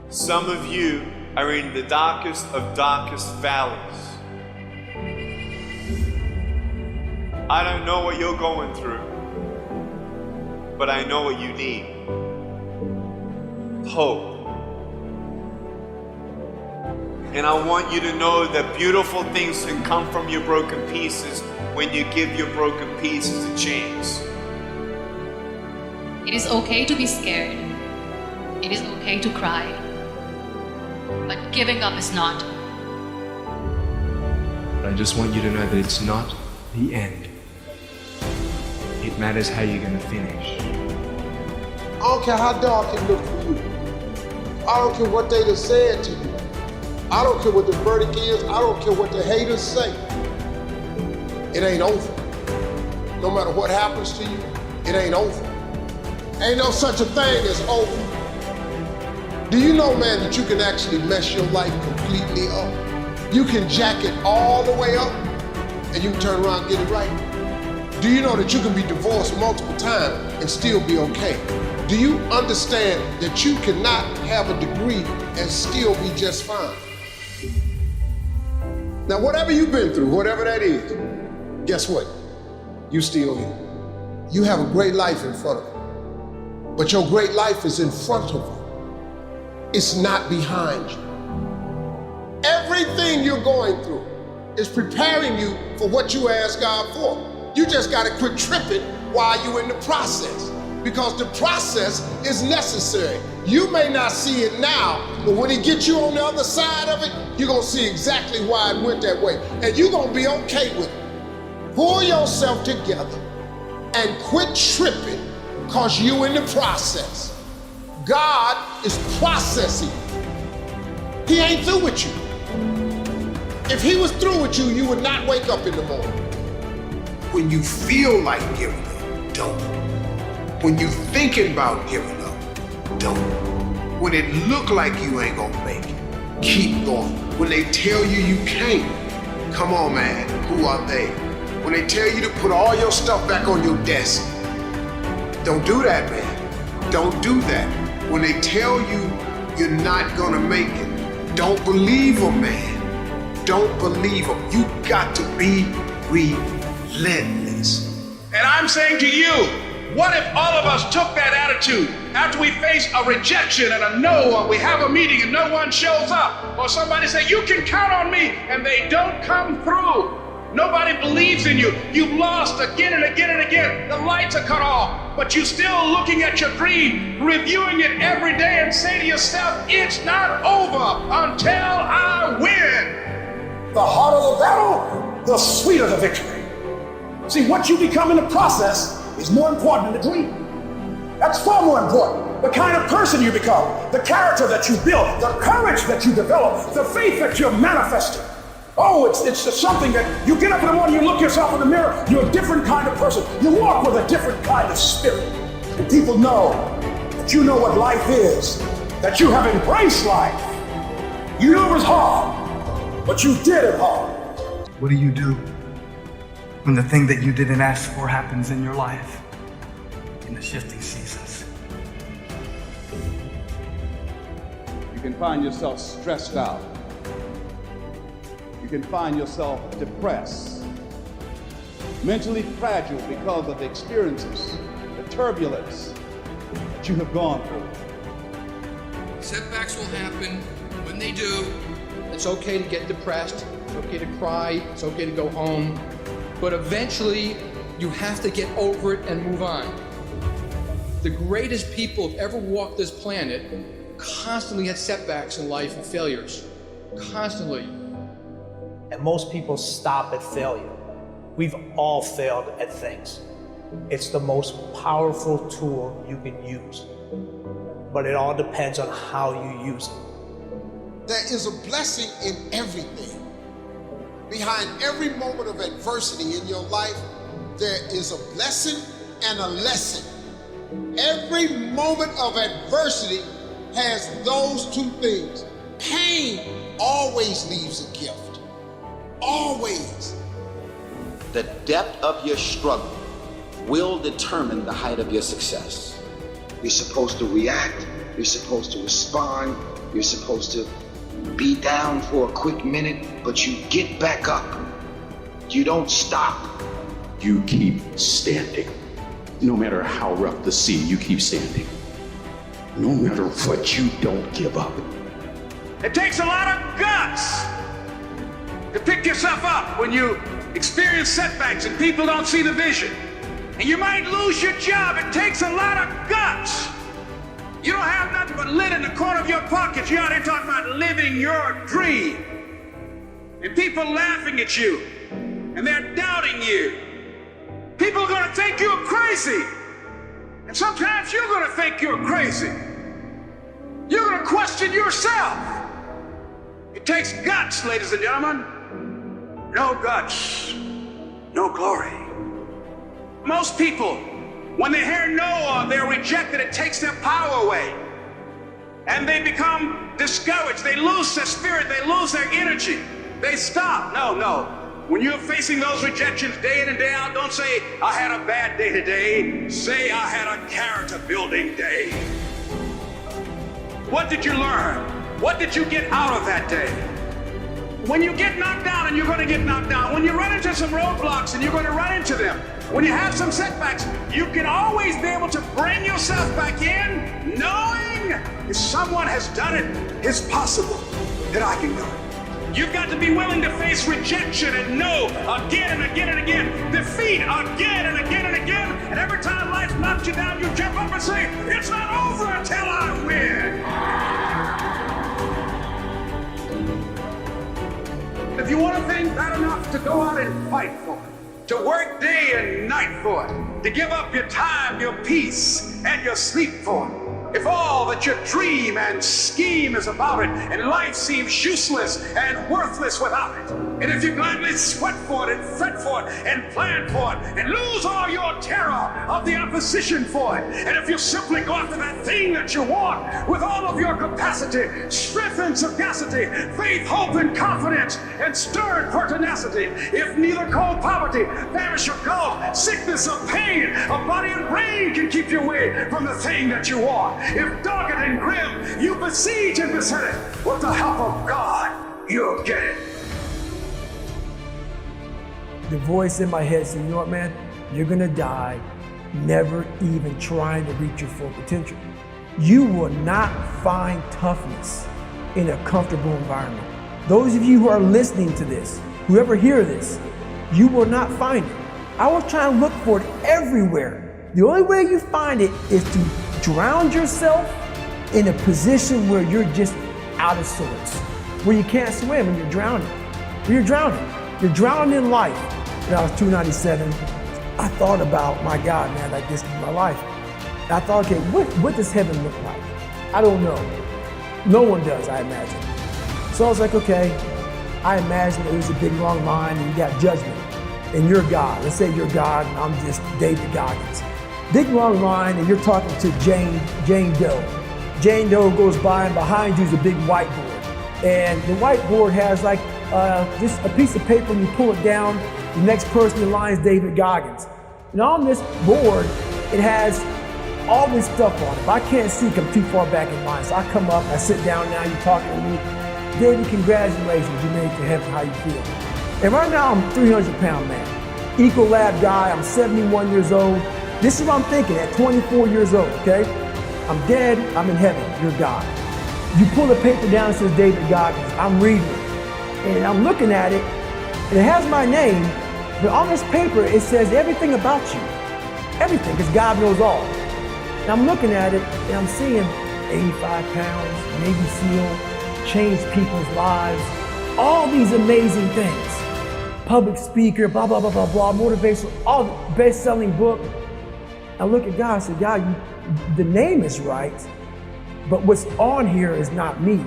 Some of you are in the darkest of darkest valleys. I don't know what you're going through, but I know what you need. Hope. And I want you to know that beautiful things can come from your broken pieces when you give your broken pieces a chance. It is okay to be scared. It is okay to cry. But giving up is not. But I just want you to know that it's not the end. It matters how you're going to finish. I don't care how dark it looks for you. I don't care what they done said to you. I don't care what the verdict is. I don't care what the haters say. It ain't over. No matter what happens to you, it ain't over. Ain't no such a thing as over. Do you know, man, that you can actually mess your life completely up? You can jack it all the way up and you can turn around and get it right. Do you know that you can be divorced multiple times and still be okay? Do you understand that you cannot have a degree and still be just fine? Now, whatever you've been through, whatever that is, guess what? You still here. You have a great life in front of you. But your great life is in front of you. It's not behind you. Everything you're going through is preparing you for what you asked God for. You just gotta quit tripping while you're in the process, because the process is necessary. You may not see it now, but when He gets you on the other side of it, you're gonna see exactly why it went that way, and you're gonna be okay with it. Pull yourself together and quit tripping, because you're in the process. God is processing. He ain't through with you. If He was through with you, you would not wake up in the morning. When you feel like giving up, don't. When you thinking about giving up, don't. When it look like you ain't gonna make it, keep going. When they tell you you can't, come on, man, who are they? When they tell you to put all your stuff back on your desk, don't do that, man. Don't do that. When they tell you you're not gonna make it, don't believe them, man. Don't believe them. You got to be relentless. And I'm saying to you, what if all of us took that attitude after we face a rejection and a no, or we have a meeting and no one shows up, or somebody say, you can count on me, and they don't come through. Nobody believes in you. You've lost again and again and again. The lights are cut off, but you're still looking at your dream, reviewing it every day, and say to yourself, it's not over until I win. The harder the battle, the sweeter the victory. See, what you become in the process is more important than the dream. That's far more important. The kind of person you become, the character that you build, the courage that you develop, the faith that you're manifesting. Oh, it's just something that you get up in the morning, you look yourself in the mirror, you're a different kind of person. You walk with a different kind of spirit. And people know that you know what life is, that you have embraced life. You knew it was hard, but you did it hard. What do you do when the thing that you didn't ask for happens in your life in the shifting seasons? You can find yourself stressed out. You can find yourself depressed, mentally fragile because of the experiences, the turbulence that you have gone through. Setbacks will happen. When they do, it's okay to get depressed, it's okay to cry, it's okay to go home, but eventually you have to get over it and move on. The greatest people who've ever walked this planet constantly had setbacks in life and failures, constantly. And most people stop at failure. We've all failed at things. It's the most powerful tool you can use, but it all depends on how you use it. There is a blessing in everything. Behind every moment of adversity in your life, there is a blessing and a lesson. Every moment of adversity has those two things. Pain always leaves a gift. Always. The depth of your struggle will determine the height of your success. You're supposed to react, you're supposed to respond, You're supposed to be down for a quick minute, but you get back up. You don't stop. You keep standing. No matter how rough the sea, you keep standing. No matter what, you don't give up. It takes a lot of guts to pick yourself up when you experience setbacks and people don't see the vision. And you might lose your job. It takes a lot of guts. You don't have nothing but lint in the corner of your pocket. You're out here talking about living your dream. And people laughing at you. And they're doubting you. People are going to think you're crazy. And sometimes you're going to think you're crazy. You're going to question yourself. It takes guts, ladies and gentlemen. No guts, no glory. Most people, when they hear no or they're rejected, it takes their power away. And they become discouraged. They lose their spirit. They lose their energy. They stop. No. When you're facing those rejections day in and day out, don't say, I had a bad day today. Say, I had a character building day. What did you learn? What did you get out of that day? When you get knocked down, and you're going to get knocked down, when you run into some roadblocks, and you're going to run into them, when you have some setbacks, you can always be able to bring yourself back in, knowing if someone has done it, it's possible that I can do it. You've got to be willing to face rejection and no again and again and again, defeat again and again and again, and every time life knocks you down, you jump up and say, it's not over until I win. If you want a thing bad enough to go out and fight for it, to work day and night for it, to give up your time, your peace, and your sleep for it, if all that your dream and scheme is about it, and life seems useless and worthless without it, and if you gladly sweat for it and fret for it and plan for it and lose all your terror of the opposition for it, and if you simply go after that thing that you want with all of your capacity, strength and sagacity, faith, hope and confidence, and stern pertinacity, if neither cold poverty, famish or gulf, sickness or pain, of body and brain can keep you away from the thing that you want, if dogged and grim you besiege and beset it, with the help of God, you'll get it. The voice in my head said, you know what, man? You're gonna die never even trying to reach your full potential. You will not find toughness in a comfortable environment. Those of you who are listening to this, whoever hear this, you will not find it. I was trying to look for it everywhere. The only way you find it is to drown yourself in a position where you're just out of sorts, where you can't swim and you're drowning. You're drowning in life. When I was 297, I thought about, my God, man, like this is my life. And I thought, okay, what does heaven look like? I don't know. No one does, I imagine. So I was like, okay, I imagine it was a big long line and you got judgment. And you're God. Let's say you're God and I'm just David Goggins. Big long line and you're talking to Jane Doe. Jane Doe goes by and behind you is a big whiteboard. And the whiteboard has like just a piece of paper and you pull it down, the next person in line is David Goggins. And on this board, it has all this stuff on it. If I can't see, I'm too far back in line. So I come up, I sit down now, you're talking to me. David, congratulations, you made it to heaven, how you feel? And right now I'm a 300-pound man. Ecolab guy, I'm 71 years old. This is what I'm thinking at 24 years old, okay? I'm dead, I'm in heaven, you're God. You pull the paper down, it says David Goggins. I'm reading it, and I'm looking at it, and it has my name, but on this paper, it says everything about you. Everything, because God knows all. And I'm looking at it, and I'm seeing 85 pounds, Navy SEAL, changed people's lives, all these amazing things. Public speaker, blah, blah, blah, blah, blah, motivational, all best-selling book. I look at God and say, God, the name is right, but what's on here is not me.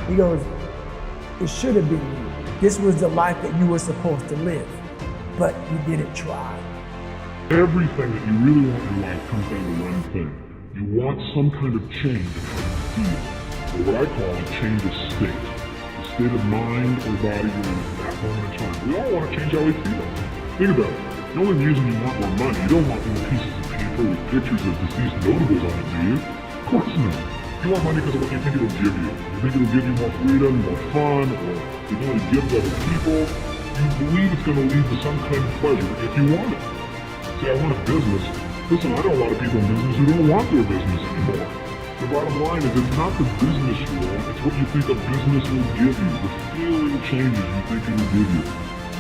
He goes, it should have been you. This was the life that you were supposed to live, but you didn't try. Everything that you really want in life comes down to one thing. You want some kind of change in how you feel, or what I call a change of state. The state of mind or body you're in at that moment in time. We all want to change how we feel. Think about it. The only reason you want more money, you don't want little pieces of paper with pictures of deceased notables on it, do you? Of course not. You want money because of what you think it'll give you. You think it'll give you more freedom, more fun, or the ability to give to other people. You believe it's going to lead to some kind of pleasure if you want it. Say, I want a business. Listen, I know a lot of people in business who don't want their business anymore. The bottom line is it's not the business you want, it's what you think a business will give you, the feeling changes you think it will give you.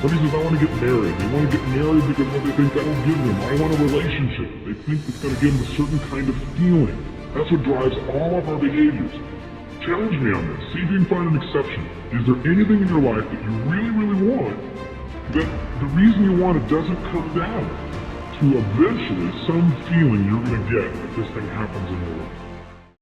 Somebody says, I want to get married. They want to get married because of what they think that will give them. I want a relationship. They think it's going to give them a certain kind of feeling. That's what drives all of our behaviors. Challenge me on this. See if you can find an exception. Is there anything in your life that you really, really want that the reason you want it doesn't come down to eventually some feeling you're going to get if this thing happens in your life?